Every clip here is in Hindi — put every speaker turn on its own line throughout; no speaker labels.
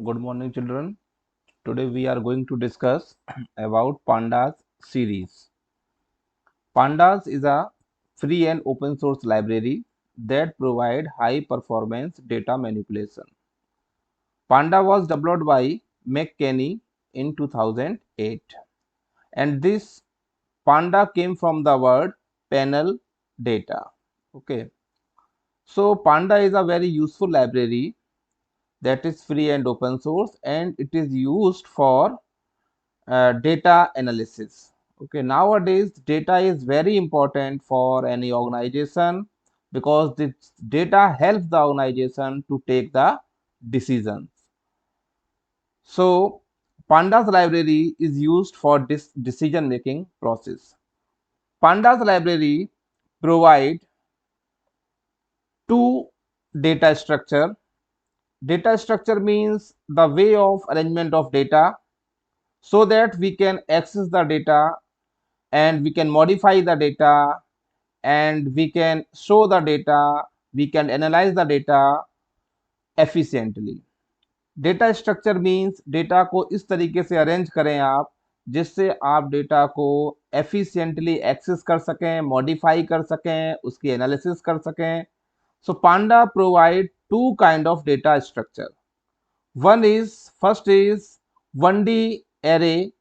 Good morning, children. Today we are going to discuss about Pandas series. Pandas is a free and open source library that provide high performance data manipulation. Panda was developed by McKinney in 2008, and this Panda came from the word panel data. Okay, so Panda is a very useful library that is free and open source, and it is used for data analysis. Okay, nowadays data is very important for any organization because this data helps the organization to take the decisions. So Pandas library is used for this decision making process. Pandas library provide two data structure. Data structure means the way of arrangement of data so that we can access the data and we can modify the data and we can show the data, we can analyze the data efficiently. Data structure means data को इस तरीके से अरेंज करें आप जिससे आप डेटा को एफिशिएंटली एक्सेस कर सकें, मॉडिफाई कर सकें, उसकी एनालिसिस कर सकें. So panda provide two kind of data structure. One is first is 1D array,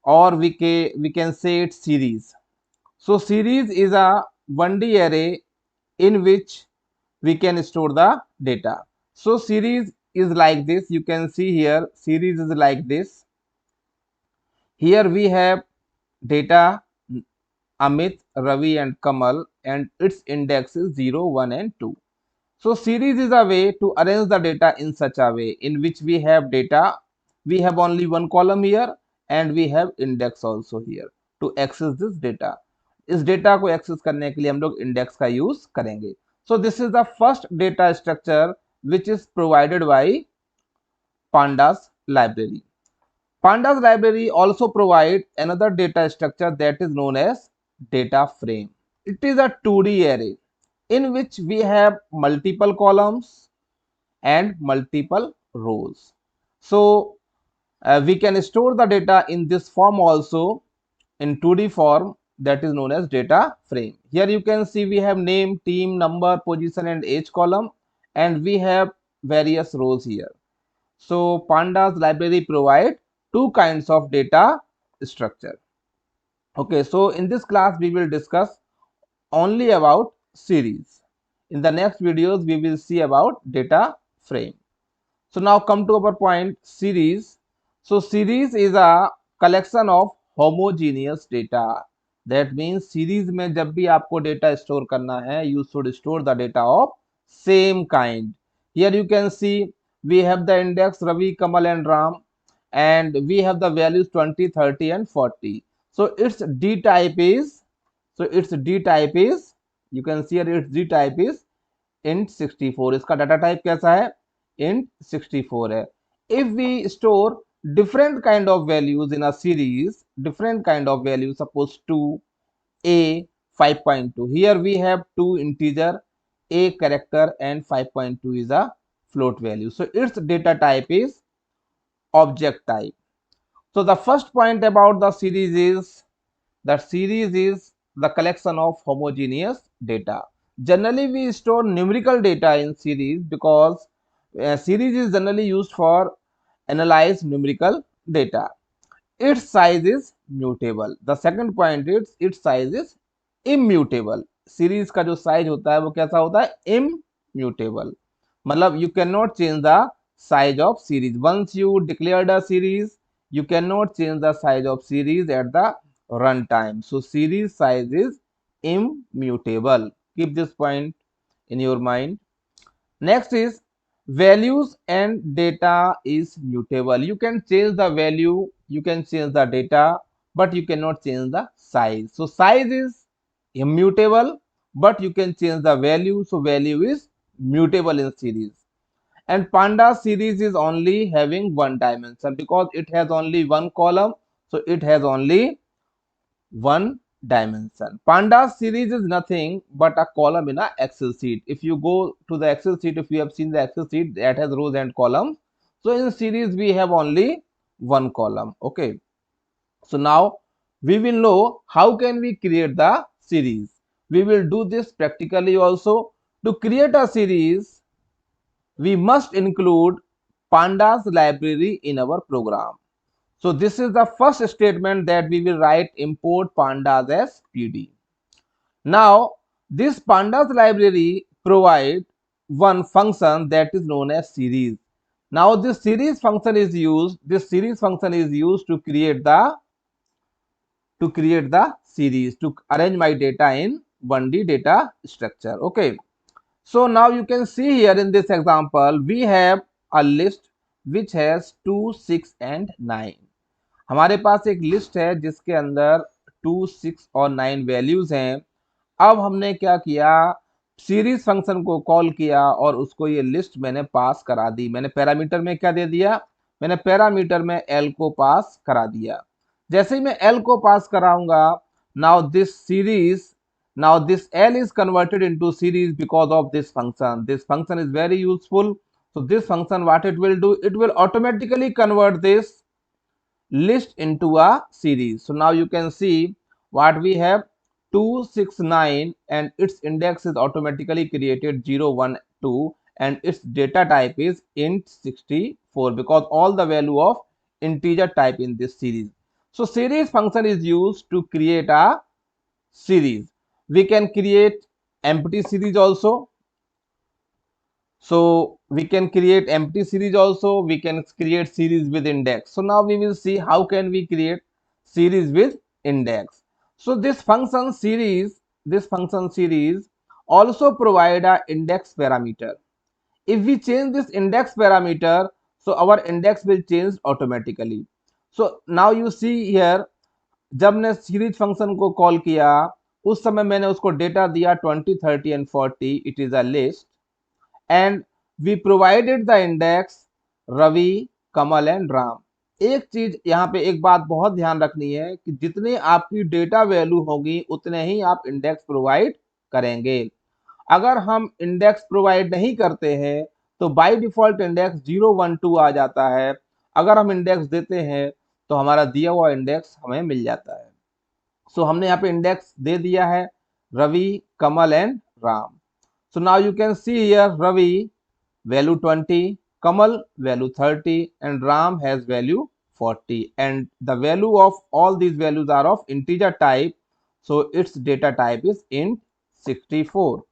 or we can say it series. So series is a 1D array in which we can store the data. So series is like this. You can see here series is like this. Here we have data Amit, Ravi and Kamal, and its index is 0, 1 and 2. So series is a way to arrange the data in such a way in which we have data, we have only one column here and we have index also here to access this data. इस डेटा को एक्सेस करने के लिए हम लोग इंडेक्स का यूज करेंगे. So this is the first data structure which is provided by Pandas library. Pandas library also provide another data structure that is known as data frame. It is a 2D array in which we have multiple columns and multiple rows. So we can store the data in this form also, in 2D form, that is known as data frame. Here you can see we have name, team, number, position and age column, and we have various rows here. So Pandas library provide two kinds of data structure. Okay, so in this class we will discuss only about series. In the next videos we will see about data frame. So now come to our point, series. So series is a collection of homogeneous data. That means series में जब भी आपको data store करना है, you should store the data of same kind. Here you can see we have the index Ravi, Kamal and Ram, and we have the values 20, 30 and 40. So its D type is, you can see here its D type is int 64. इसका डाटा टाइप कैसा है? int 64 है. If we store different kind of values in a series, different kind of values, suppose 2, a, 5.2. Here we have two integer, a character and 5.2 is a float value. So its data type is object type. So the first point about the series is that series is the collection of homogeneous data. Generally we store numerical data in series because series is generally used for analyze numerical data. Its size is mutable. The second point is its size is immutable. Series का जो size होता है वो कैसा होता है? Immutable. मतलब you cannot change the size of series. Once you declared a series, you cannot change the size of series at the runtime. So series size is immutable. Keep this point in your mind. Next is values and data is mutable. You can change the value, you can change the data, but you cannot change the size. So size is immutable, but you can change the value. So value is mutable in series. And Panda series is only having one dimension because it has only one column. So it has only one dimension. Pandas series is nothing but a column in a Excel sheet. If you go to the Excel sheet, if you have seen the Excel sheet that has rows and columns, So in series we have only one column. Okay, so now we will know how can we create the series. We will do this practically also. To create a series, we must include pandas library in our program. So this is the first statement that we will write import pandas as PD. Now this pandas library provide one function that is known as series. Now this series function is used to create the series, to arrange my data in 1D data structure. Okay, so now you can see here in this example we have a list which has 2, 6 and 9. हमारे पास एक लिस्ट है जिसके अंदर 2, 6 और 9 वैल्यूज हैं। अब हमने क्या किया, सीरीज फंक्शन को कॉल किया और उसको ये लिस्ट मैंने पास करा दी। मैंने पैरामीटर में क्या दे दिया, मैंने पैरामीटर में एल को पास करा दिया। जैसे ही मैं एल को पास कराऊंगा, now this L is converted into series because of this function. This function is very useful. So this function, what it will do, it will automatically convert this list into a series. So now you can see what we have, 269 and its index is automatically created 0, 1, 2 and its data type is int 64 because all the value of integer type in this series. So series function is used to create a series. We can create empty series also. So we can create empty series also, we can create series with index. So now we will see how can we create series with index. So this function series also provide a index parameter. If we change this index parameter, so our index will change automatically. So now you see here, जब ने सीरीज फंक्शन को कॉल किया उस समय मैंने उसको डेटा दिया 20, 30 and 40. It is a list and we provided the index Ravi, Kamal and Ram. एक चीज यहाँ पे एक बात बहुत ध्यान रखनी है कि जितने आपकी डेटा वैल्यू होगी उतने ही आप इंडेक्स प्रोवाइड करेंगे. अगर हम इंडेक्स प्रोवाइड नहीं करते हैं तो बाय डिफॉल्ट इंडेक्स 0, 1, 2 आ जाता है. अगर हम इंडेक्स देते हैं तो हमारा दिया हुआ इंडेक्स हमें मिल जाता है. सो हमने यहाँ पे इंडेक्स दे दिया है Ravi, Kamal and Ram. So now you can see here Ravi value 20, Kamal value 30 and Ram has value 40 and the value of all these values are of integer type. So its data type is int 64.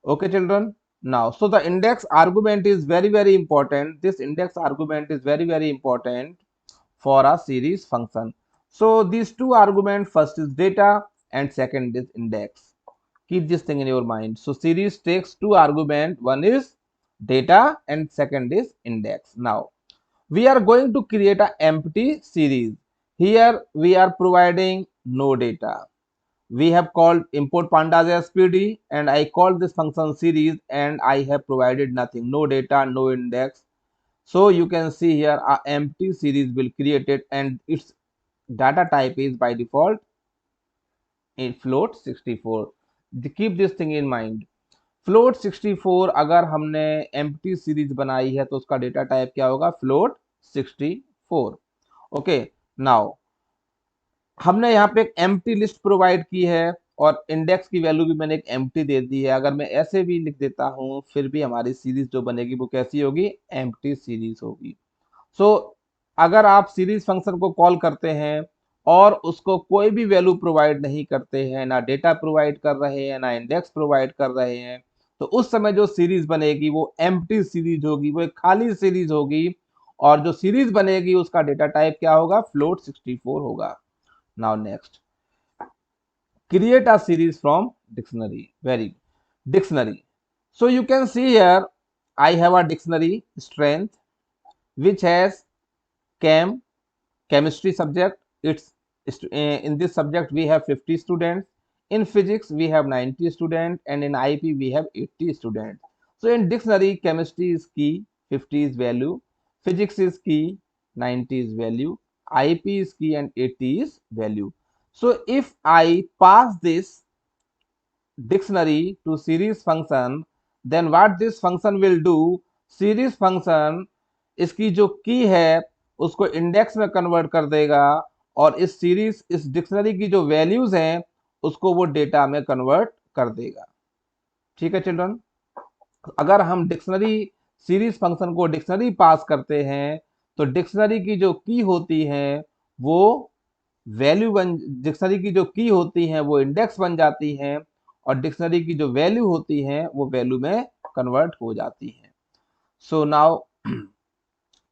Okay children. Now so the index argument is very important. This index argument is very important for a series function. So these two arguments, first is data and second is index. Keep this thing in your mind. So series takes two arguments, one is data and second is index. Now we are going to create an empty series. Here we are providing no data. We have called import pandas as PD and I called this function series and I have provided nothing, no data, no index. So you can see here a empty series will create it and its data type is by default in float 64. Keep this thing in mind. Float 64 अगर हमने एम्प्टी सीरीज बनाई है तो उसका डेटा टाइप क्या होगा, फ्लोट 64. ओके, नाउ हमने यहाँ पे एक एम्प्टी लिस्ट प्रोवाइड की है और इंडेक्स की वैल्यू भी मैंने एक एम्प्टी दे दी है. अगर मैं ऐसे भी लिख देता हूँ फिर भी हमारी सीरीज जो बनेगी वो कैसी होगी, एम्प्टी सीरीज होगी. सो अगर आप सीरीज फंक्शन को कॉल करते हैं और उसको कोई भी वैल्यू प्रोवाइड नहीं करते हैं, ना डेटा प्रोवाइड कर रहे हैं ना इंडेक्स प्रोवाइड कर रहे हैं, तो उस समय जो सीरीज बनेगी वो एम्प्टी सीरीज होगी, वो एक खाली सीरीज होगी और जो सीरीज बनेगी उसका डेटा टाइप क्या होगा, फ्लोट 64 होगा. Now next, create a series from dictionary. Dictionary. So you can see here I have a dictionary strength which has chemistry subject. It's in this subject we have 50 students. In physics we have 90 students and in IP we have 80 students. So in dictionary, chemistry is key, 50 is value, physics is key, 90 is value, IP is key and 80 is value. So if I pass this dictionary to series function, then what this function will do, series function इसकी जो की है उसको इंडेक्स में कन्वर्ट कर देगा, और इस सीरीज इस डिक्शनरी की जो वैल्यूज हैं उसको वो डेटा में कन्वर्ट कर देगा। ठीक है चिल्ड्रन, अगर हम डिक्शनरी सीरीज फंक्शन को डिक्शनरी पास करते हैं तो डिक्शनरी की जो की होती है वो वैल्यू बन डिक्शनरी की जो की होती है वो इंडेक्स बन जाती है, और डिक्शनरी की जो वैल्यू होती है वो वैल्यू में कन्वर्ट हो जाती है। सो नाउ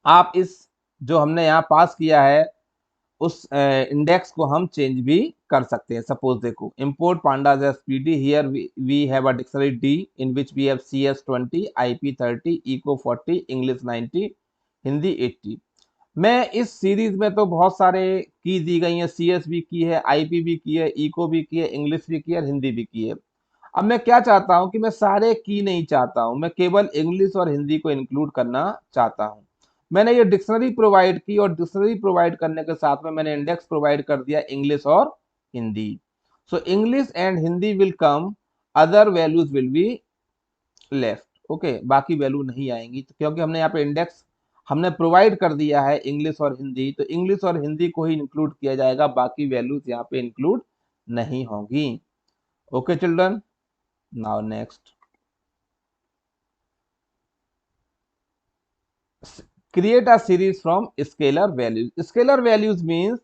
आप इस जो हमने यहाँ पास किया है उस इंडेक्स को हम चेंज भी कर सकते हैं। सपोज देखो, import pandas as pd, here we have a dictionary d in which we have cs 20, ip 30, eco 40, english 90, Hindi 80। मैं इस सीरीज में तो बहुत सारे की दी गई हैं, cs भी की है, ip भी की है, eco भी की है, इंग्लिश भी की है और हिंदी भी की है। अब मैं क्या चाहता हूं कि मैं सारे की नहीं चाहता हूं, मैं केवल इंग्लिश और हिंदी को इंक्लूड करना चाहता हूं। मैंने ये डिक्शनरी प्रोवाइड की और डिक्शनरी प्रोवाइड करने के साथ में मैंने इंडेक्स प्रोवाइड कर दिया इंग्लिश और Hindi. So English and Hindi will come, other values will be left. Okay, बाकी वैल्यू नहीं आएंगी, तो क्योंकि हमने यहाँ पे इंडेक्स हमने प्रोवाइड कर दिया है इंग्लिश और हिंदी, तो इंग्लिश और हिंदी को ही इंक्लूड किया जाएगा, बाकी वैल्यूज यहाँ पे इंक्लूड नहीं होंगी। Okay children, now next, create a series from scalar values. Scalar values means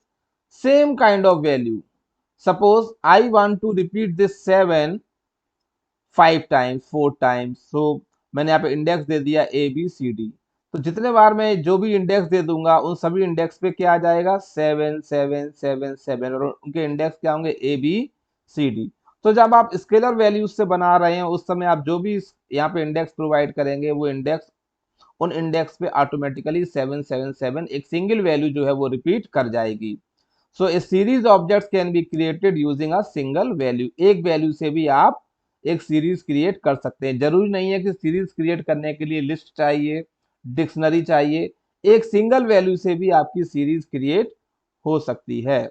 same kind of value. Suppose I want to repeat this 7 5 times 4 times, so मैंने यहाँ पे इंडेक्स दे दिया ए बी सी डी, तो जितने बार मैं जो भी इंडेक्स दे दूंगा उन सभी इंडेक्स पे क्या आ जाएगा 7 7 7 7, और उनके इंडेक्स क्या होंगे ए बी सी डी। तो जब आप स्केलर वैल्यूज से बना रहे हैं उस समय आप जो भी यहाँ पे इंडेक्स प्रोवाइड करेंगे वो इंडेक्स उन इंडेक्स पे ऑटोमेटिकली 777 एक सिंगल वैल्यू जो है वो रिपीट कर जाएगी। So a series objects can be created using a single value, एक वैल्यू से भी आप एक सीरीज क्रिएट कर सकते हैं। जरूरी नहीं है कि सीरीज क्रिएट करने के लिए लिस्ट चाहिए, डिक्शनरी चाहिए, एक सिंगल वैल्यू से भी आपकी सीरीज क्रिएट हो सकती है।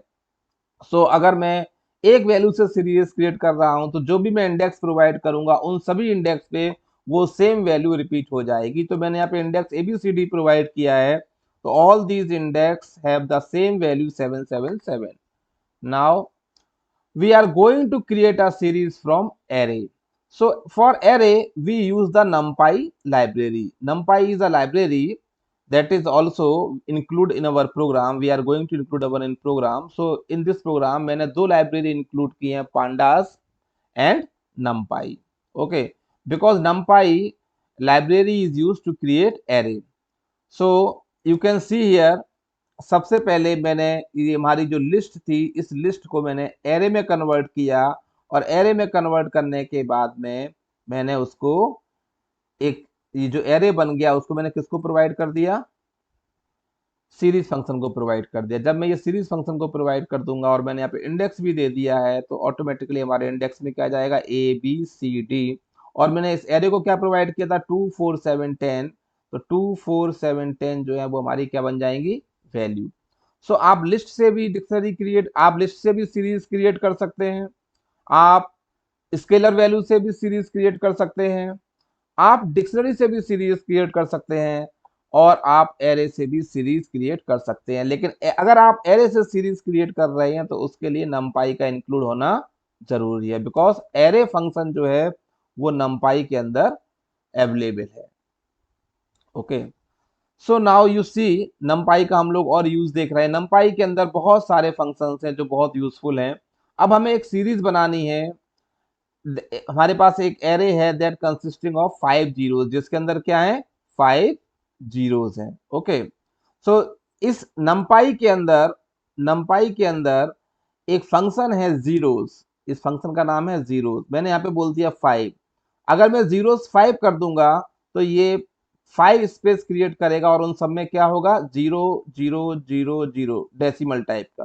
सो अगर मैं एक वैल्यू से सीरीज क्रिएट कर रहा हूं तो जो भी मैं इंडेक्स प्रोवाइड करूंगा उन सभी इंडेक्स पे वो सेम वैल्यू रिपीट हो जाएगी। तो मैंने यहाँ पे इंडेक्स एबीसीडी प्रोवाइड किया है, तो all these index have the same value 777। Now we are going to create a series from array. So for array we use the numpy library. Numpy is a library that is also include in our program, we are going to include our in program. So in this program मैंने दो library include की हैं, pandas and numpy. Okay, because numpy library is used to create array. So you can see here, सबसे पहले मैंने ये हमारी जो लिस्ट थी इस लिस्ट को मैंने एरे में कन्वर्ट किया, और एरे में कन्वर्ट करने के बाद में मैंने उसको एक ये जो एरे बन गया उसको मैंने किसको प्रोवाइड कर दिया, सीरीज फंक्शन को प्रोवाइड कर दिया। जब मैं ये सीरीज फंक्शन को प्रोवाइड कर दूंगा और मैंने यहाँ पे इंडेक्स भी दे दिया है तो ऑटोमेटिकली हमारे इंडेक्स में क्या जाएगा ए बी सी डी, और मैंने इस एरे को क्या प्रोवाइड किया था 2 4 7 10, तो 2 4 7 10 जो है वो हमारी क्या बन जाएंगी वैल्यू। सो आप लिस्ट से भी डिक्शनरी क्रिएट, आप लिस्ट से भी सीरीज क्रिएट कर सकते हैं, आप स्केलर वैल्यू से भी सीरीज क्रिएट कर सकते हैं, आप डिक्शनरी से भी सीरीज क्रिएट कर सकते हैं, और आप एरे से भी सीरीज क्रिएट कर सकते हैं। लेकिन अगर आप एरे से सीरीज क्रिएट कर रहे हैं तो उसके लिए नमपाई का इंक्लूड होना जरूरी है, बिकॉज एरे फंक्शन जो है वो नमपाई के अंदर अवेलेबल है। Okay, so now you see NumPy का हम लोग और यूज देख रहे हैं। नमपाई के अंदर बहुत सारे फंक्शंस हैं जो बहुत यूजफुल हैं। अब हमें एक सीरीज बनानी है, हमारे पास एक एरे है दैट कंसिस्टिंग ऑफ 5 जीरोस, जिसके अंदर क्या है 5 जीरोस हैं। ओके, सो इस नमपाई के अंदर एक फंक्शन है जीरोस, इस फंक्शन का नाम है जीरोस। मैंने यहाँ पे बोल दिया 5, अगर मैं जीरोस 5 कर दूंगा तो ये 5 स्पेस क्रिएट करेगा और उन सब में क्या होगा 0 0 0 0 डेसिमल टाइप का।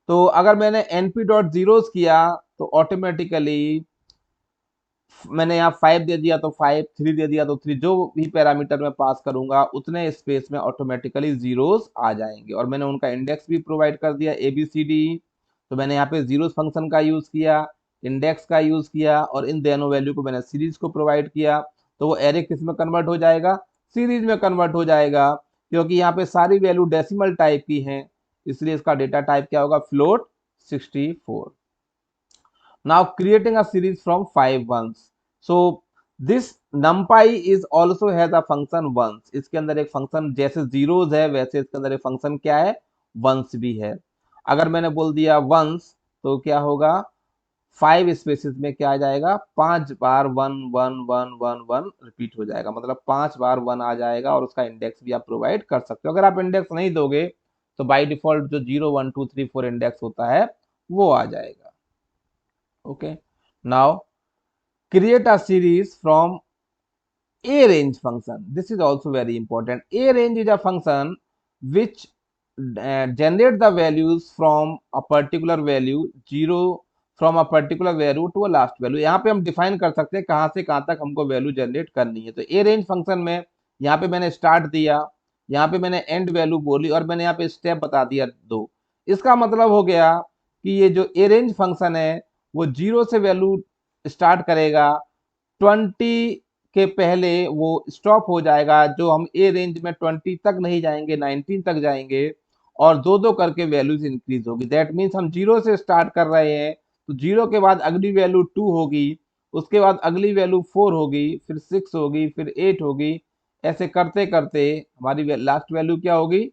तो अगर मैंने np डॉट जीरोस किया तो ऑटोमेटिकली मैंने यहाँ 5 दे दिया तो 5, 3 दे दिया तो 3, जो भी पैरामीटर मैं पास करूंगा उतने स्पेस में ऑटोमेटिकली जीरोस आ जाएंगे। और मैंने उनका इंडेक्स भी प्रोवाइड कर दिया ए बी सी डी, तो मैंने यहाँ पे जीरोस फंक्शन का यूज किया, इंडेक्स का यूज किया, और इन दोनों वैल्यू को मैंने सीरीज को प्रोवाइड किया, तो वो एरे किस में कन्वर्ट हो जाएगा सीरीज में कन्वर्ट हो जाएगा। क्योंकि यहाँ पे सारी वैल्यू डेसिमल टाइप की हैं, इसलिए इसका डेटा टाइप क्या होगा, float 64. Now creating a series from 5 ones. So this numpy is also has a function ones. इसके अंदर एक फंक्शन जैसे जीरोस है वैसे इसके अंदर एक फंक्शन क्या है, वंस भी है. अगर मैंने बोल दिया वंस तो क्या होगा, 5 स्पेसिस में क्या आ जाएगा, 5 बार 1 1 1 1 1 रिपीट हो जाएगा, मतलब 5 बार 1 आ जाएगा और उसका इंडेक्स भी आप प्रोवाइड कर सकते हो. अगर आप इंडेक्स नहीं दोगे तो बाय डिफॉल्ट जो 0 1 2 3 4 इंडेक्स होता है वो आ जाएगा. Okay, now create a series from a range function. This is also very important. A range is a function which generate the values from a particular value 0 from a particular value to a last value. यहाँ पे हम डिफाइन कर सकते हैं कहाँ से कहाँ तक हमको वैल्यू जनरेट करनी है. तो ए रेंज फंक्शन में यहाँ पे मैंने स्टार्ट दिया, यहाँ पे मैंने एंड वैल्यू बोली और मैंने यहाँ पे स्टेप बता दिया 2. इसका मतलब हो गया कि ये जो ए रेंज फंक्शन है वो 0 से वैल्यू स्टार्ट करेगा, 20 के पहले वो स्टॉप हो जाएगा, जो हम ए रेंज में 20 तक नहीं जाएंगे 19 तक जाएंगे और दो दो करके वैल्यूज इंक्रीज होगी. दैट मीन्स हम 0 से स्टार्ट कर रहे हैं तो 0 के बाद अगली वैल्यू 2 होगी, उसके बाद अगली वैल्यू 4 होगी, फिर 6 होगी, फिर 8 होगी, ऐसे करते करते हमारी लास्ट वैल्यू क्या होगी,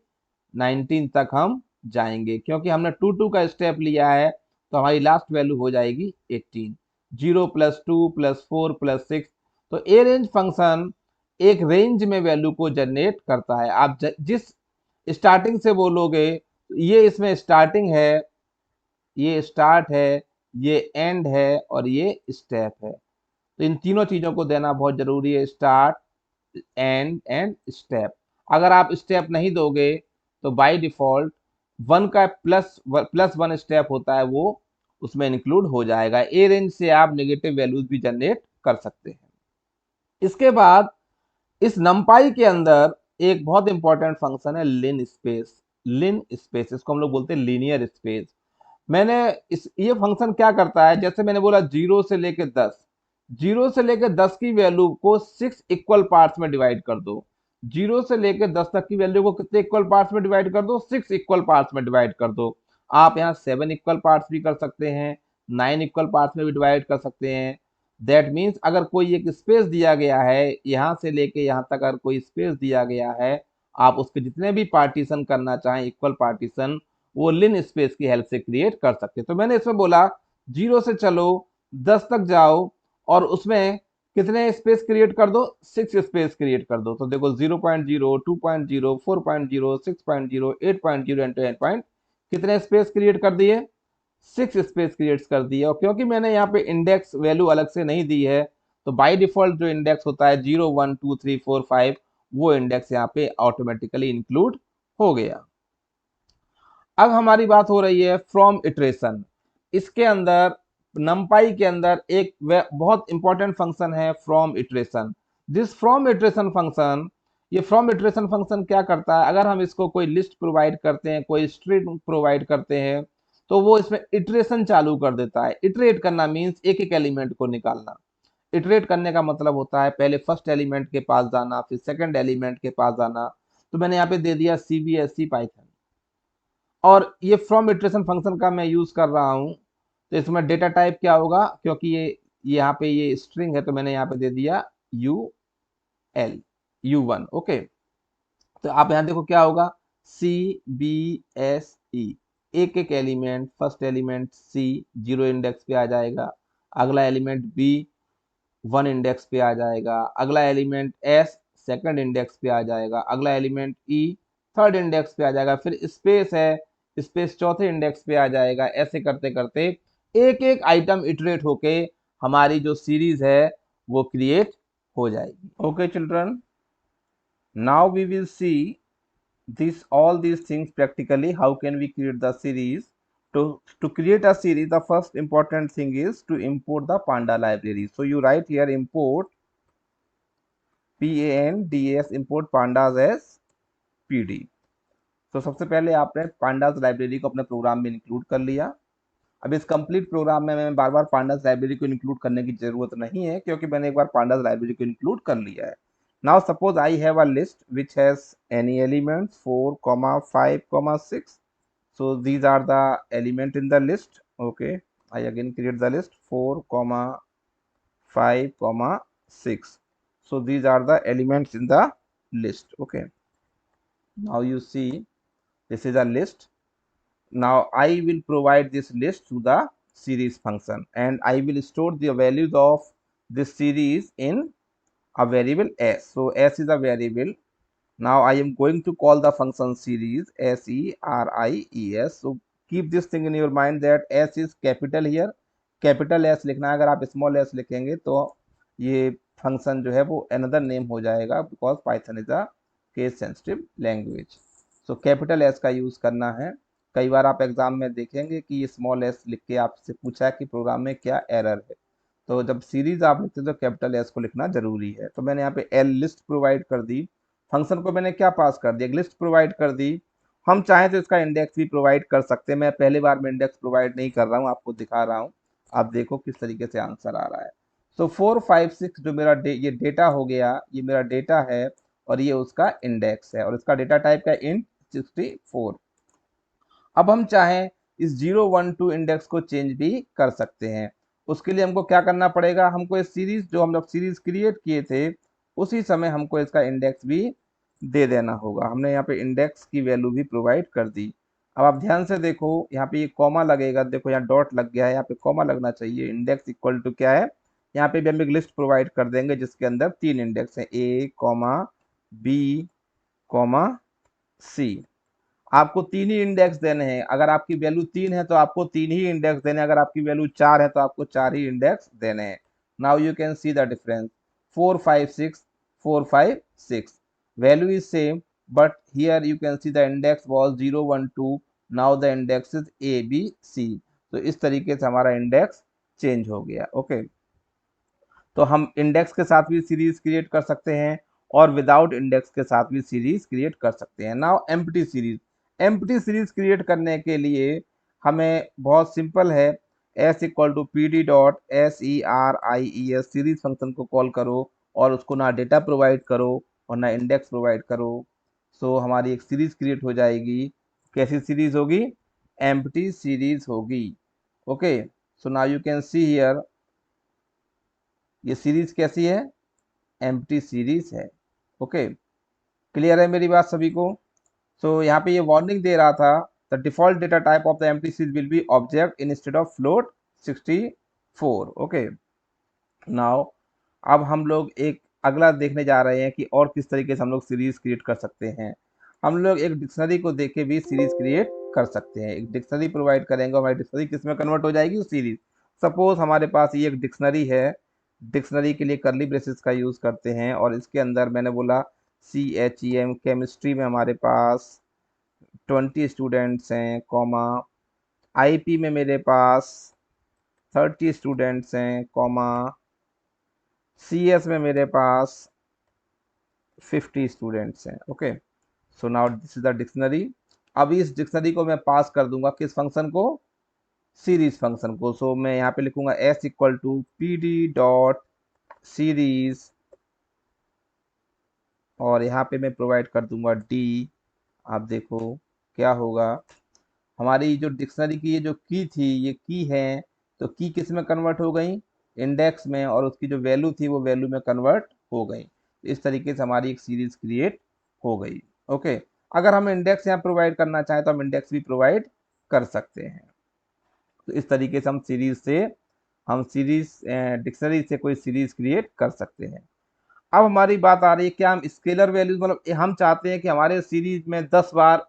19 तक हम जाएंगे. क्योंकि हमने 2 2 का स्टेप लिया है तो हमारी लास्ट वैल्यू हो जाएगी 18. 0 प्लस 2 प्लस 4 प्लस 6. तो ए रेंज फंक्शन एक रेंज में वैल्यू को जनरेट करता है. आप जिस स्टार्टिंग से बोलोगे ये इसमें स्टार्टिंग है, ये स्टार्ट है, ये एंड है और ये स्टेप है. तो इन तीनों चीजों को देना बहुत जरूरी है, स्टार्ट, एंड स्टेप. अगर आप स्टेप नहीं दोगे तो बाय डिफॉल्ट 1 का प्लस 1 स्टेप होता है वो उसमें इंक्लूड हो जाएगा. ए रेंज से आप नेगेटिव वैल्यूज भी जनरेट कर सकते हैं. इसके बाद इस नंपाई के अंदर एक बहुत इंपॉर्टेंट फंक्शन है लिन स्पेस. लिन स्पेस इसको हम लोग बोलते हैं लीनियर स्पेस. मैंने इस ये फंक्शन क्या करता है, जैसे मैंने बोला 0 से लेकर 10, 0 से लेकर 10 की वैल्यू को 6 इक्वल पार्ट्स में डिवाइड कर दो. 0 से लेकर 10 तक की वैल्यू को कितने इक्वल पार्ट्स में डिवाइड कर दो, 6 इक्वल पार्ट्स में डिवाइड कर दो. आप यहाँ 7 इक्वल पार्ट्स भी कर सकते हैं, 9 इक्वल पार्ट्स में भी डिवाइड कर सकते हैं. दैट मीन्स अगर कोई एक स्पेस दिया गया है, यहाँ से लेके यहाँ तक अगर कोई स्पेस दिया गया है, आप उसके जितने भी पार्टीशन करना चाहें इक्वल पार्टीशन वो लिन स्पेस की हेल्प से क्रिएट कर सकते हैं. तो मैंने इसमें बोला 0 से चलो 10 तक जाओ और उसमें कितने स्पेस क्रिएट कर दो, 6 स्पेस क्रिएट कर दो. तो देखो 0.0 2.0 4.0 6.0 8.0 एंड 10 कितने स्पेस क्रिएट कर दिए, 6 स्पेस क्रिएट कर दिए. और क्योंकि मैंने यहाँ पे इंडेक्स वैल्यू अलग से नहीं दी है तो बाय डिफॉल्ट जो इंडेक्स होता है 0 1 2 3 4 5 वो इंडेक्स यहाँ पे ऑटोमेटिकली इंक्लूड हो गया. अब हमारी बात हो रही है फ्रॉम इटरेशन. इसके अंदर नंपाई के अंदर एक बहुत इंपॉर्टेंट फंक्शन है from iteration. This from iteration function, ये फ्रॉम इटरेशन फंक्शन क्या करता है, अगर हम इसको कोई लिस्ट प्रोवाइड करते हैं, कोई स्ट्रिंग प्रोवाइड करते हैं तो वो इसमें इटरेशन चालू कर देता है. इटरेट करना मीन्स एक एक एलिमेंट को निकालना. इटरेट करने का मतलब होता है पहले फर्स्ट एलिमेंट के पास जाना, फिर सेकंड एलिमेंट के पास जाना. तो मैंने यहाँ पे दे दिया CBSE पाइथन और ये फ्रॉम इटरेशन फंक्शन का मैं यूज कर रहा हूँ. तो इसमें डेटा टाइप क्या होगा, क्योंकि ये यहाँ पे ये स्ट्रिंग है तो मैंने यहाँ पे दे दिया UL U1. ओके, तो आप यहाँ देखो क्या होगा, CBSE एक एक element, first element C 0 index पे आ जाएगा, अगला एलिमेंट B 1 इंडेक्स पे आ जाएगा, अगला एलिमेंट S सेकंड इंडेक्स पे आ जाएगा, अगला एलिमेंट E थर्ड इंडेक्स पे आ जाएगा, फिर स्पेस है, स्पेस चौथे इंडेक्स पे आ जाएगा. ऐसे करते करते एक एक आइटम इटरेट होके हमारी जो सीरीज है वो क्रिएट हो जाएगी. Okay children, now we will see all these things practically. How can we create the series? To create a series, the first important thing is to import the panda library. So you write here import pandas, import pandas as pd. तो सबसे पहले आपने pandas लाइब्रेरी को अपने प्रोग्राम में इंक्लूड कर लिया. अब इस कंप्लीट प्रोग्राम में मैं बार बार pandas लाइब्रेरी को इंक्लूड करने की जरूरत नहीं है क्योंकि मैंने एक बार pandas लाइब्रेरी को इंक्लूड कर लिया है. Now suppose I have a list which has any elements 4, 5, 6. So these are the element in the list. Okay, I again create the list 4, 5, 6. So these are the elements in the list. Okay, now you see this is a list. Now I will provide this list to the series function, and I will store the values of this series in a variable s. So s is a variable. Now I am going to call the function series, series. So keep this thing in your mind that s is capital here. Capital S लिखना है, अगर आप स्मॉल एस लिखेंगे तो ये फंक्शन जो है वो अनदर नेम हो जाएगा, because Python is a case sensitive language. So capital S का यूज करना है। कई बार आप एग्जाम में देखेंगे कि ये स्मॉल एस लिख के आपसे पूछा है कि प्रोग्राम में क्या एरर है, तो जब सीरीज आप लिखते हैं तो कैपिटल एस को लिखना जरूरी है। तो मैंने यहाँ पे एल लिस्ट प्रोवाइड कर दी, फंक्शन को मैंने क्या पास कर दिया, एक लिस्ट प्रोवाइड कर दी। हम चाहें तो इसका इंडेक्स भी प्रोवाइड कर सकते हैं, मैं पहली बार में इंडेक्स प्रोवाइड नहीं कर रहा हूँ, आपको दिखा रहा हूँ। आप देखो किस तरीके से आंसर आ रहा है। सो 4, 5, 6 जो मेरा ये डेटा हो गया, ये मेरा डेटा है और ये उसका इंडेक्स है और इसका डेटा टाइप का इंट 64। अब हम चाहें इस 0, 1, 2 इंडेक्स को चेंज भी कर सकते हैं। उसके लिए हमको क्या करना पड़ेगा, हमको इस सीरीज जो हम लोग सीरीज क्रिएट किए थे उसी समय हमको इसका इंडेक्स भी दे देना होगा। हमने यहाँ पे इंडेक्स की वैल्यू भी प्रोवाइड कर दी। अब आप ध्यान से देखो, यहाँ पे ये कॉमा लगेगा, देखो यहाँ डॉट लग गया है, यहाँ पे कॉमा लगना चाहिए। इंडेक्स इक्वल टू क्या है, यहाँ पे भी हम एक लिस्ट प्रोवाइड कर देंगे जिसके अंदर 3 इंडेक्स है, ए कॉमा बी कॉमा सी। आपको 3 ही इंडेक्स देने हैं, अगर आपकी वैल्यू 3 है तो आपको 3 ही इंडेक्स देने हैं, अगर आपकी वैल्यू 4 है तो आपको 4 ही इंडेक्स देने हैं। Now you can see the difference, 4, 5, 6, 4, 5, 6 value is same, but here you can see the index was 0, 1, 2, now the index is A B C. तो इस तरीके से हमारा इंडेक्स चेंज हो गया। ओके, तो हम इंडेक्स के साथ भी सीरीज क्रिएट कर सकते हैं और विदाउट इंडेक्स के साथ भी सीरीज क्रिएट कर सकते हैं। Now empty series, empty series create करने के लिए हमें बहुत सिंपल है, S equal to P D dot S E R I E S series function को कॉल करो और उसको ना डेटा प्रोवाइड करो और ना इंडेक्स प्रोवाइड करो। सो हमारी एक सीरीज क्रिएट हो जाएगी। कैसी सीरीज होगी, एम्प्टी सीरीज होगी। Okay, so now you can see here ये सीरीज कैसी है, एम्प्टी सीरीज है। ओके, क्लियर है मेरी बात सभी को। सो यहाँ पे ये वार्निंग दे रहा था, the default data type of the empty series will be object instead of float 64। Okay, now अब हम लोग एक अगला देखने जा रहे हैं कि और किस तरीके से हम लोग सीरीज क्रिएट कर सकते हैं। हम लोग एक डिक्शनरी को देख के भी सीरीज क्रिएट कर सकते हैं। एक डिक्शनरी प्रोवाइड करेंगे, हमारी डिक्शनरी किस में कन्वर्ट हो जाएगी, सीरीज। सपोज हमारे पास ये एक डिक्शनरी है, डिक्शनरी के लिए करली ब्रेसेस का यूज करते हैं और इसके अंदर मैंने बोला CHEM केमिस्ट्री में हमारे पास 20 स्टूडेंट्स हैं, कॉमा IP में मेरे पास 30 स्टूडेंट्स हैं, कॉमा CS में मेरे पास 50 स्टूडेंट्स हैं। Okay, so now this is the dictionary. अब इस डिक्शनरी को मैं पास कर दूंगा किस फंक्शन को, सीरीज फंक्शन को। सो मैं यहाँ पे लिखूंगा s equal to P D dot series और यहाँ पे मैं प्रोवाइड कर दूंगा d। आप देखो क्या होगा, हमारी जो डिक्शनरी की ये जो की थी ये की है, तो की किस में कन्वर्ट हो गई, इंडेक्स में, और उसकी जो वैल्यू थी वो वैल्यू में कन्वर्ट हो गई। तो इस तरीके से हमारी एक सीरीज क्रिएट हो गई। ओके, अगर हम इंडेक्स यहाँ प्रोवाइड करना चाहें तो हम इंडेक्स भी प्रोवाइड कर सकते हैं। तो इस तरीके से हम सीरीज डिक्शनरी से कोई सीरीज क्रिएट कर सकते हैं। अब हमारी बात आ रही है क्या हम स्केलर वैल्यूज, मतलब हम चाहते हैं कि हमारे सीरीज में 10 बार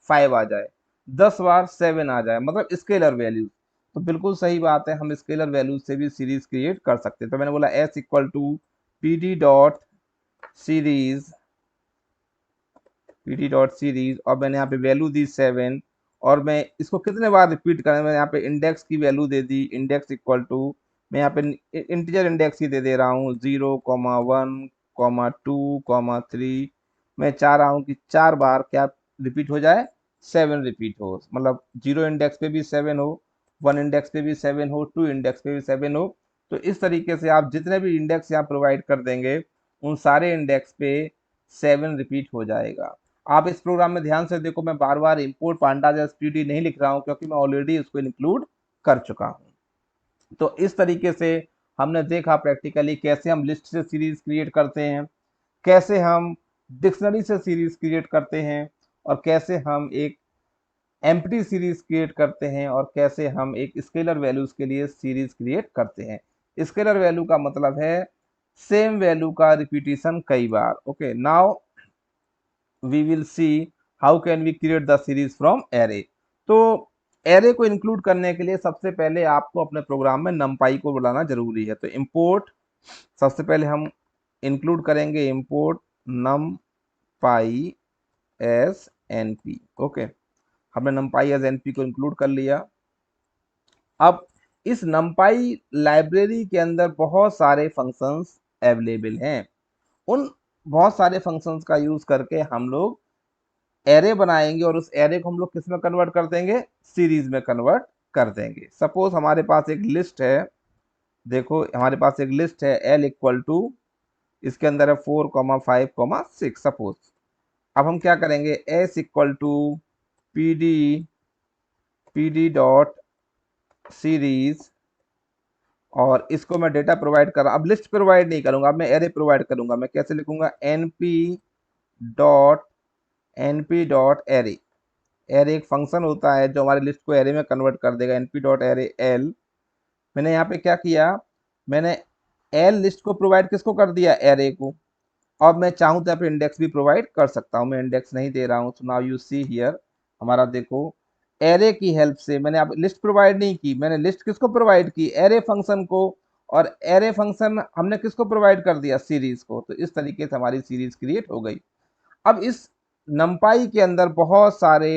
5 आ जाए, 10 बार 7 आ जाए, मतलब स्केलर वैल्यूज। तो बिल्कुल सही बात है, हम स्केलर वैल्यूज से भी सीरीज क्रिएट कर सकते हैं। तो मैंने बोला s equal to P D dot series, और मैंने यहाँ पे वैल्यू दी 7 और मैं इसको कितने बार रिपीट करें, मैंने यहाँ पे इंडेक्स की वैल्यू दे दी, इंडेक्स इक्वल टू मैं यहाँ पे इंटीजर इंडेक्स ही दे रहा हूँ 0, 1, 2, 3। मैं चाह रहा हूँ कि 4 बार क्या रिपीट हो जाए, 7 रिपीट हो, मतलब 0 इंडेक्स पे भी 7 हो, 1 इंडेक्स पे भी 7 हो, 2 इंडेक्स पे भी 7 हो। तो इस तरीके से आप जितने भी इंडेक्स यहाँ प्रोवाइड कर देंगे उन सारे इंडेक्स पे 7 रिपीट हो जाएगा। आप इस प्रोग्राम में ध्यान से देखो, मैं बार बार इंपोर्ट पांडास std नहीं लिख रहा हूँ क्योंकि मैं ऑलरेडी उसको इंक्लूड कर चुका हूँ। तो इस तरीके से हमने देखा प्रैक्टिकली कैसे हम लिस्ट से सीरीज क्रिएट करते हैं, कैसे हम डिक्शनरी से सीरीज क्रिएट करते हैं, और कैसे हम एक एम्प्टी सीरीज क्रिएट करते हैं, और कैसे हम एक स्केलर वैल्यूज के लिए सीरीज क्रिएट करते हैं। स्केलर वैल्यू का मतलब है सेम वैल्यू का रिपीटिशन कई बार। Okay, now we will see how can we create the series from array. तो एरे को इंक्लूड करने के लिए सबसे पहले आपको अपने प्रोग्राम में numpy को बुलाना जरूरी है। तो इंपोर्ट, सबसे पहले हम इंक्लूड करेंगे import numpy S np। Okay, हमने numpy एज np को इंक्लूड कर लिया। अब इस numpy लाइब्रेरी के अंदर बहुत सारे फंक्शंस अवेलेबल हैं। उन बहुत सारे फंक्शंस का यूज करके हम लोग एरे बनाएंगे, और उस एरे को हम लोग किस में कन्वर्ट कर देंगे, सीरीज में कन्वर्ट कर देंगे। सपोज हमारे पास एक लिस्ट है, देखो हमारे पास एक लिस्ट है L इक्वल टू, इसके अंदर है 4,5,6 सपोज। अब हम क्या करेंगे, S equal to P D dot series, और इसको मैं डेटा प्रोवाइड कर रहा, अब लिस्ट प्रोवाइड नहीं करूंगा, अब मैं एरे प्रोवाइड करूंगा। मैं कैसे लिखूंगा, np डॉट एरे। एरे एक फंक्शन होता है जो हमारी लिस्ट को एरे में कन्वर्ट कर देगा, np डॉट एरे एल। मैंने यहाँ पे क्या किया, मैंने एल लिस्ट को प्रोवाइड किसको कर दिया, एरे को। अब मैं चाहूँ तो यहाँ पे इंडेक्स भी प्रोवाइड कर सकता हूँ, मैं इंडेक्स नहीं दे रहा हूँ। सो नाउ यू सी हियर, हमारा देखो एरे की हेल्प से मैंने अब लिस्ट प्रोवाइड नहीं की, मैंने लिस्ट किसको प्रोवाइड की, एरे फंक्शन को, और एरे फंक्शन हमने किसको प्रोवाइड कर दिया, सीरीज को। तो इस तरीके से हमारी सीरीज क्रिएट हो गई। अब इस numpy के अंदर बहुत सारे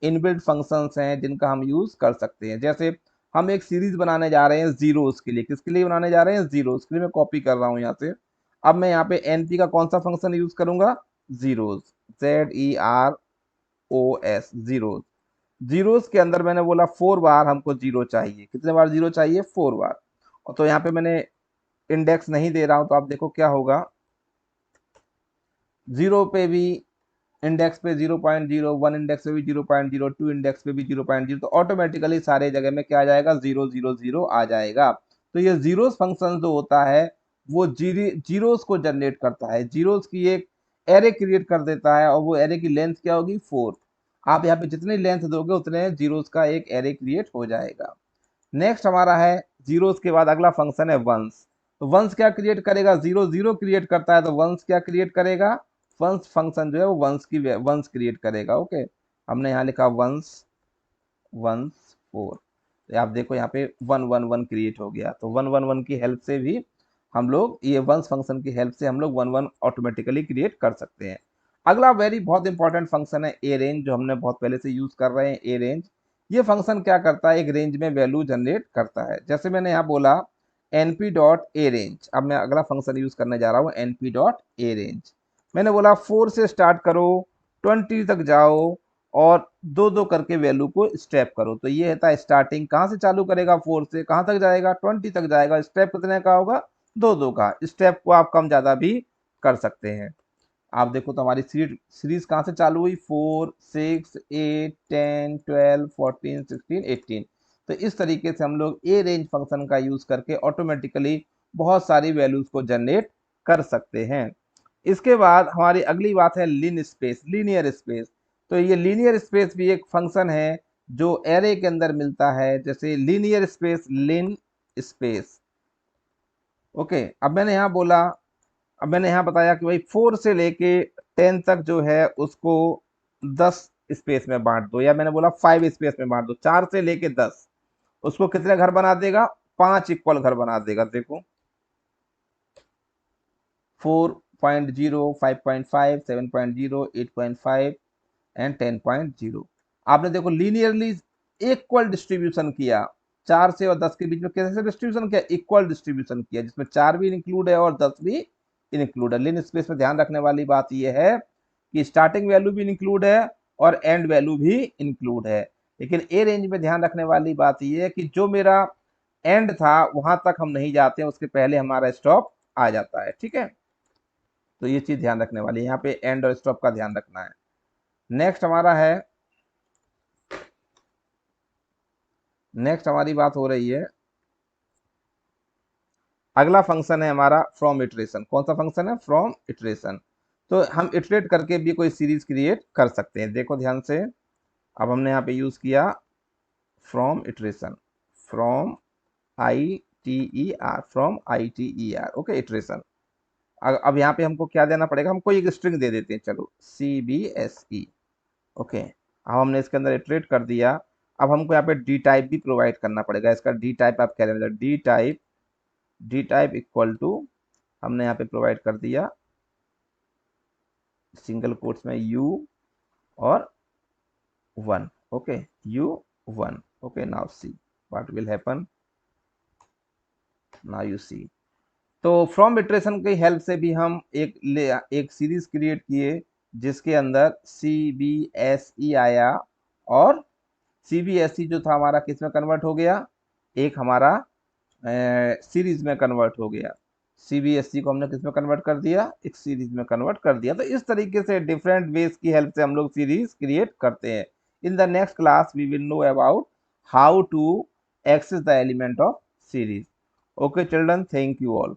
इनबिल्ट फंक्शंस हैं जिनका हम यूज कर सकते हैं। जैसे हम एक सीरीज बनाने जा रहे हैं जीरोस के लिए, किसके लिए बनाने जा रहे हैं, जीरोस के लिए। मैं कॉपी कर रहा हूं यहाँ से। अब मैं यहाँ पे np का कौन सा फंक्शन यूज करूंगा, जीरोस, zeros, जीरोस। जीरोस के अंदर मैंने बोला 4 बार हमको जीरो चाहिए, कितने बार जीरो चाहिए, 4 बार। और तो यहाँ पे मैंने इंडेक्स नहीं दे रहा हूं, तो आप देखो क्या होगा, जीरो पे भी इंडेक्स पे 0.0, 1 इंडेक्स पे भी 0.0, 2 इंडेक्स पे भी 0.0, तो ऑटोमेटिकली सारे जगह में क्या आ जाएगा, 0 0 0 आ जाएगा। तो ये जीरोस फंक्शन जो होता है वो जीरोस को जनरेट करता है, जीरोस की एक एरे क्रिएट कर देता है, और वो एरे की लेंथ क्या होगी, 4। आप यहाँ पे जितनी लेंथ दोगे उतने जीरोस का एक एरे क्रिएट हो जाएगा। नेक्स्ट हमारा है जीरोस के बाद अगला फंक्शन है वंस। तो वंस क्या क्रिएट करेगा, 0 0 क्रिएट करता है, तो वंस क्या क्रिएट करेगा, वंस फंक्शन जो है वो वंस क्रिएट करेगा। ओके, हमने यहाँ लिखा वंस, वंस 4। तो आप देखो यहाँ पे 1 1 1 क्रिएट हो गया। तो 1 1 1 की हेल्प से भी हम लोग, ये वंस फंक्शन की हेल्प से हम लोग 1 1 ऑटोमेटिकली क्रिएट कर सकते हैं। अगला वेरी बहुत इंपॉर्टेंट फंक्शन है ए रेंज, जो हमने बहुत पहले से यूज कर रहे हैं, ए रेंज। ये फंक्शन क्या करता है, एक रेंज में वैल्यू जनरेट करता है। जैसे मैंने यहाँ बोला np डॉट ए रेंज, अब मैं अगला फंक्शन यूज करने जा रहा हूँ np डॉट ए रेंज। मैंने बोला 4 से स्टार्ट करो, 20 तक जाओ, और दो दो करके वैल्यू को स्टेप करो। तो ये था स्टार्टिंग, कहाँ से चालू करेगा, 4 से कहाँ तक जाएगा, 20 तक जाएगा। स्टेप कितने का होगा, दो दो का। स्टेप को आप कम ज्यादा भी कर सकते हैं। आप देखो तो हमारी सीरीज कहाँ से चालू हुई, 4 6 8 10 12 14 16 18। तो इस तरीके से हम लोग ए रेंज फंक्शन का यूज करके ऑटोमेटिकली बहुत सारी वैल्यूज को जनरेट कर सकते हैं। इसके बाद हमारी अगली बात है लिन स्पेस, लीनियर स्पेस। तो ये लीनियर स्पेस भी एक फंक्शन है जो एरे के अंदर मिलता है, जैसे लीनियर स्पेस, लिन स्पेस। ओके, अब मैंने यहाँ बोला, अब मैंने यहाँ बताया कि भाई 4 से लेके 10 तक जो है उसको 10 स्पेस में बांट दो, या मैंने बोला 5 स्पेस में बांट दो। 4 से लेके 10, उसको कितने घर बना देगा, 5 इक्वल घर बना देगा। देखो 4.0, 5.5, 7.0, 8.5 एंड 10.0। आपने देखो लीनियरली इक्वल डिस्ट्रीब्यूशन किया, 4 से और 10 के बीच में कैसे डिस्ट्रीब्यूशन किया, इक्वल डिस्ट्रीब्यूशन किया, जिसमें 4 भी इंक्लूड है और 10 भी इंक्लूड है। लिन स्पेस में ध्यान रखने वाली बात यह है कि स्टार्टिंग वैल्यू भी इंक्लूड है और एंड वैल्यू भी इंक्लूड है। लेकिन ए रेंज में ध्यान रखने वाली बात यह है कि जो मेरा एंड था वहां तक हम नहीं जाते हैं, उसके पहले हमारा स्टॉप आ जाता है। ठीक है, तो ये चीज ध्यान रखने वाली है, यहाँ पे एंड और स्टॉप का ध्यान रखना है। नेक्स्ट हमारा है, नेक्स्ट हमारी बात हो रही है, अगला फंक्शन है हमारा फ्रॉम इटरेशन। कौन सा फंक्शन है? From iteration. तो हम इटरेट करके भी कोई सीरीज क्रिएट कर सकते हैं। देखो ध्यान से, अब हमने यहाँ पे यूज किया from iteration, from ITER, from ITER, okay, iteration. अब यहाँ पे हमको क्या देना पड़ेगा? हमको एक स्ट्रिंग दे देते हैं, चलो CBSE, ओके। अब हमने इसके अंदर इटरेट कर दिया। अब हमको यहाँ पे डी टाइप भी प्रोवाइड करना पड़ेगा। इसका डी टाइप आप क्या लेना, डी टाइप इक्वल टू, हमने यहाँ पे प्रोवाइड कर दिया सिंगल कोट्स में U और 1, ओके, U1, ओके। Now see what will happen, now you see. तो फ्रॉम इटरेशन की हेल्प से भी हम एक सीरीज क्रिएट किए जिसके अंदर CBSE आया, और CBSE जो था हमारा किस में कन्वर्ट हो गया? एक हमारा सीरीज में कन्वर्ट हो गया। CBSE को हमने किस में कन्वर्ट कर दिया? एक सीरीज में कन्वर्ट कर दिया। तो इस तरीके से डिफरेंट वेज की हेल्प से हम लोग सीरीज क्रिएट करते हैं। In the next class we will know about how to access the element of series. Okay children, thank you all.